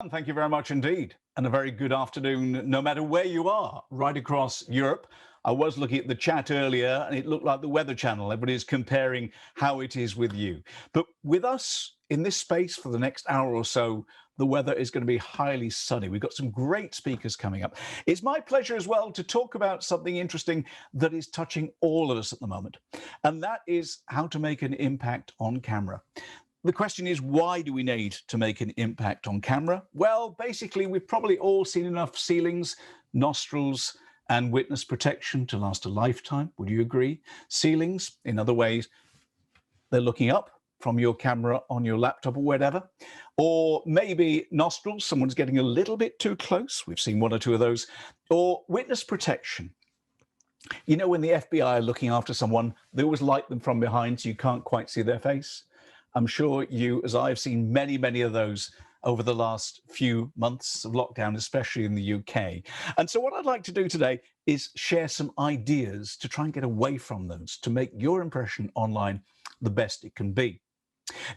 Thank you very much indeed. And a very good afternoon, no matter where you are, right across Europe. I was looking at the chat earlier and it looked like the Weather Channel. Everybody's comparing how it is with you. But with us in this space for the next hour or so, the weather is going to be highly sunny. We've got some great speakers coming up. It's my pleasure as well to talk about something interesting that is touching all of us at the moment. And that is how to make an impact on camera. The question is, why do we need to make an impact on camera? Well, basically, we've probably all seen enough ceilings, nostrils, and witness protection to last a lifetime. Would you agree? Ceilings, in other ways, they're looking up from your camera on your laptop or whatever. Or maybe nostrils, someone's getting a little bit too close. We've seen one or two of those. Or witness protection. You know, when the FBI are looking after someone, they always light them from behind so you can't quite see their face. I'm sure you, as I've seen many, many of those over the last few months of lockdown, especially in the UK. And so what I'd like to do today is share some ideas to try and get away from those, to make your impression online the best it can be.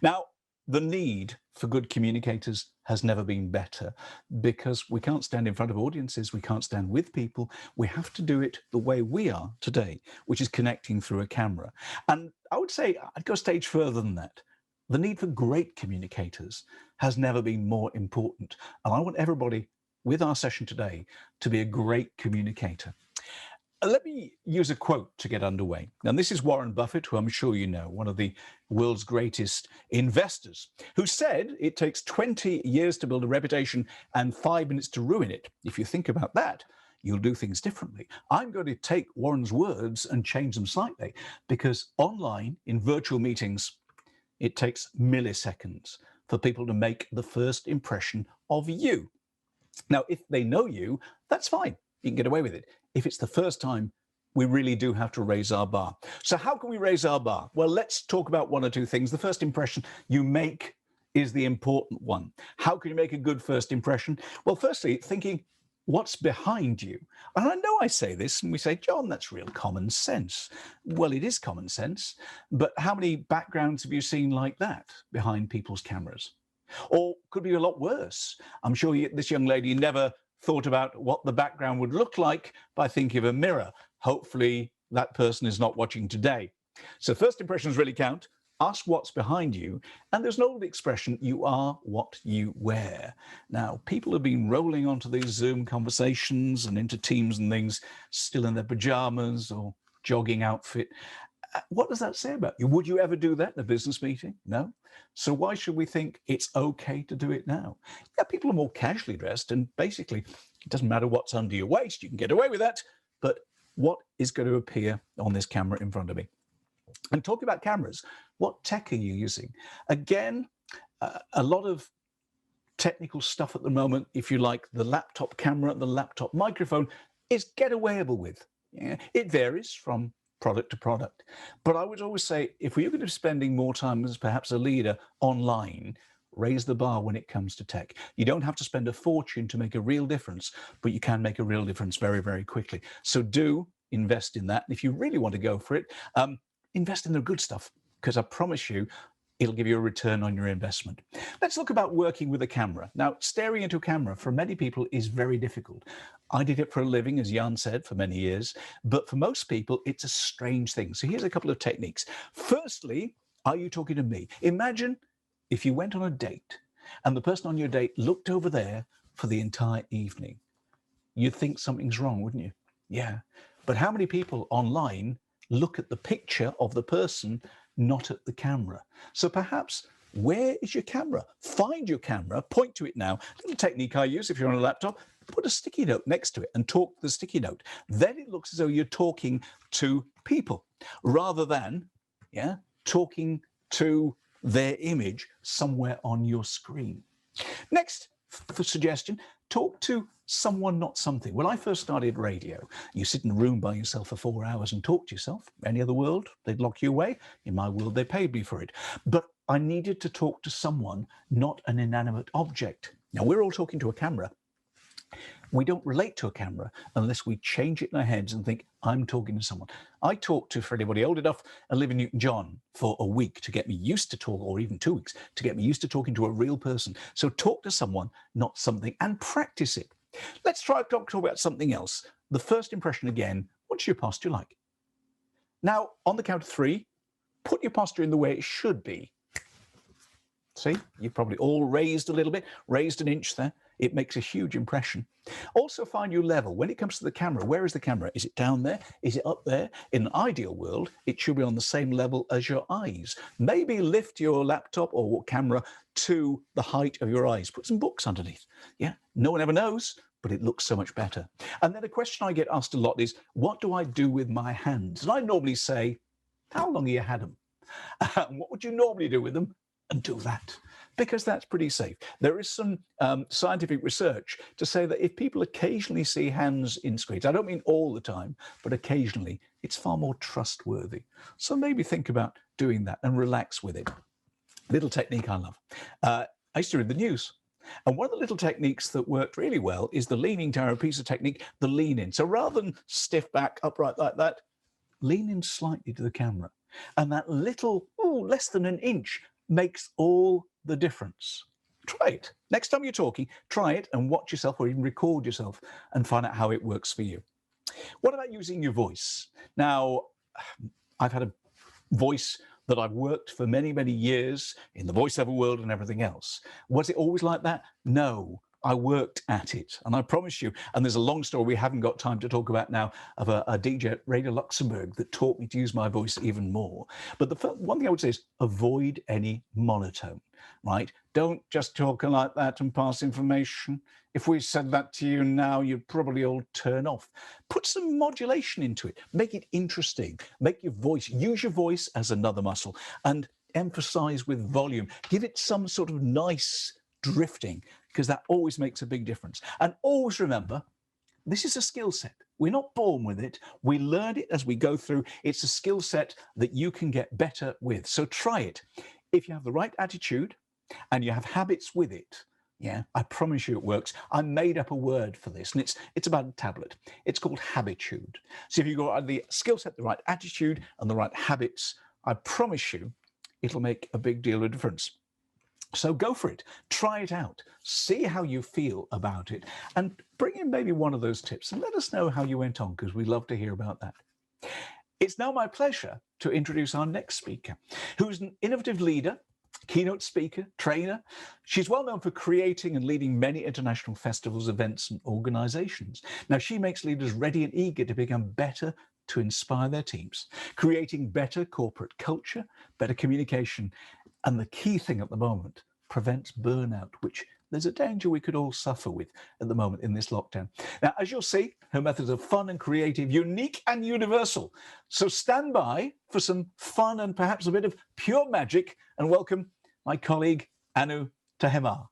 Now, the need for good communicators has never been better because we can't stand in front of audiences, we can't stand with people. We have to do it the way we are today, which is connecting through a camera. And I would say I'd go a stage further than that. The need for great communicators has never been more important. And I want everybody with our session today to be a great communicator. Let me use a quote to get underway. Now, this is Warren Buffett, who I'm sure you know, one of the world's greatest investors, who said it takes 20 years to build a reputation and 5 minutes to ruin it. If you think about that, you'll do things differently. I'm going to take Warren's words and change them slightly, because online, in virtual meetings, it takes milliseconds for people to make the first impression of you. Now, if they know you, that's fine. You can get away with it. If it's the first time, we really do have to raise our bar. So how can we raise our bar? Well, let's talk about one or two things. The first impression you make is the important one. How can you make a good first impression? Well, firstly, thinking, what's behind you? And I know I say this and we say, John, that's real common sense. Well, it is common sense, but how many backgrounds have you seen like that behind people's cameras? Or could be a lot worse. I'm sure this young lady never thought about what the background would look like by thinking of a mirror. Hopefully that person is not watching today. So first impressions really count. Ask what's behind you. And there's an old expression, you are what you wear. Now, people have been rolling onto these Zoom conversations and into Teams and things, still in their pajamas or jogging outfit. What does that say about you? Would you ever do that in a business meeting? No. So why should we think it's okay to do it now? Yeah, people are more casually dressed, and basically it doesn't matter what's under your waist. You can get away with that. But what is going to appear on this camera in front of me? And talking about cameras, what tech are you using? Again, a lot of technical stuff at the moment, if you like, the laptop camera, the laptop microphone is get awayable with. Yeah, it varies from product to product. But I would always say, if we're going to be spending more time as perhaps a leader online, raise the bar when it comes to tech. You don't have to spend a fortune to make a real difference, but you can make a real difference very, very quickly. So do invest in that. And if you really want to go for it, invest in the good stuff, because I promise you, it'll give you a return on your investment. Let's look about working with a camera. Now, staring into a camera for many people is very difficult. I did it for a living, as Jan said, for many years, but for most people, it's a strange thing. So here's a couple of techniques. Firstly, are you talking to me? Imagine if you went on a date and the person on your date looked over there for the entire evening. You'd think something's wrong, wouldn't you? Yeah. But how many people online look at the picture of the person, not at the camera? So perhaps, where is your camera? Find your camera, point to it now. A little technique I use if you're on a laptop, put a sticky note next to it and talk to the sticky note. Then it looks as though you're talking to people rather than, talking to their image somewhere on your screen. Next, for suggestion, talk to someone, not something. When I first started radio, you sit in a room by yourself for 4 hours and talk to yourself. Any other world, they'd lock you away. In my world, they paid me for it. But I needed to talk to someone, not an inanimate object. Now, we're all talking to a camera. We don't relate to a camera unless we change it in our heads and think, I'm talking to someone. I talked to, for anybody old enough, Olivia Newton-John for a week to get me used to talk, or even 2 weeks, to get me used to talking to a real person. So talk to someone, not something, and practice it. Let's talk about something else. The first impression again, what's your posture like? Now, on the count of 3, put your posture in the way it should be. See, you've probably all raised a little bit, raised an inch there. It makes a huge impression. Also find your level. When it comes to the camera, where is the camera? Is it down there? Is it up there? In an ideal world, it should be on the same level as your eyes. Maybe lift your laptop or camera to the height of your eyes. Put some books underneath. Yeah, no one ever knows, but it looks so much better. And then a question I get asked a lot is, what do I do with my hands? And I normally say, how long have you had them? What would you normally do with them? And do that, because that's pretty safe. There is some scientific research to say that if people occasionally see hands in screens, I don't mean all the time, but occasionally, it's far more trustworthy. So maybe think about doing that and relax with it. Little technique I love. I used to read the news. And one of the little techniques that worked really well is the leaning tower piece of technique, the lean in. So rather than stiff back, upright like that, lean in slightly to the camera. And that little, less than an inch, makes all the difference. Try it. Next time you're talking, try it and watch yourself or even record yourself and find out how it works for you. What about using your voice? Now, I've had a voice that I've worked for many, many years in the voiceover world and everything else. Was it always like that? No. I worked at it, and I promise you, and there's a long story we haven't got time to talk about now of a DJ at Radio Luxembourg that taught me to use my voice even more. But the one thing I would say is avoid any monotone, right? Don't just talk like that and pass information. If we said that to you now, you'd probably all turn off. Put some modulation into it. Make it interesting. Make your voice, use your voice as another muscle, and emphasize with volume. Give it some sort of nice drifting, because that always makes a big difference. And always remember, this is a skill set. We're not born with it. We learn it as we go through. It's a skill set that you can get better with. So try it. If you have the right attitude and you have habits with it, yeah, I promise you it works. I made up a word for this, and it's about a tablet. It's called habitude. So if you've got the skill set, the right attitude, and the right habits, I promise you it'll make a big deal of difference. So go for it, try it out, see how you feel about it, and bring in maybe one of those tips and let us know how you went on, because we love to hear about that. It's now my pleasure to introduce our next speaker, who's an innovative leader, keynote speaker, trainer. She's well known for creating and leading many international festivals, events, and organizations. Now, she makes leaders ready and eager to become better to inspire their teams, creating better corporate culture, better communication, and the key thing at the moment, prevents burnout, which there's a danger we could all suffer with at the moment in this lockdown. Now, as you'll see, her methods are fun and creative, unique and universal. So stand by for some fun and perhaps a bit of pure magic, and welcome my colleague, Anu Tahemar.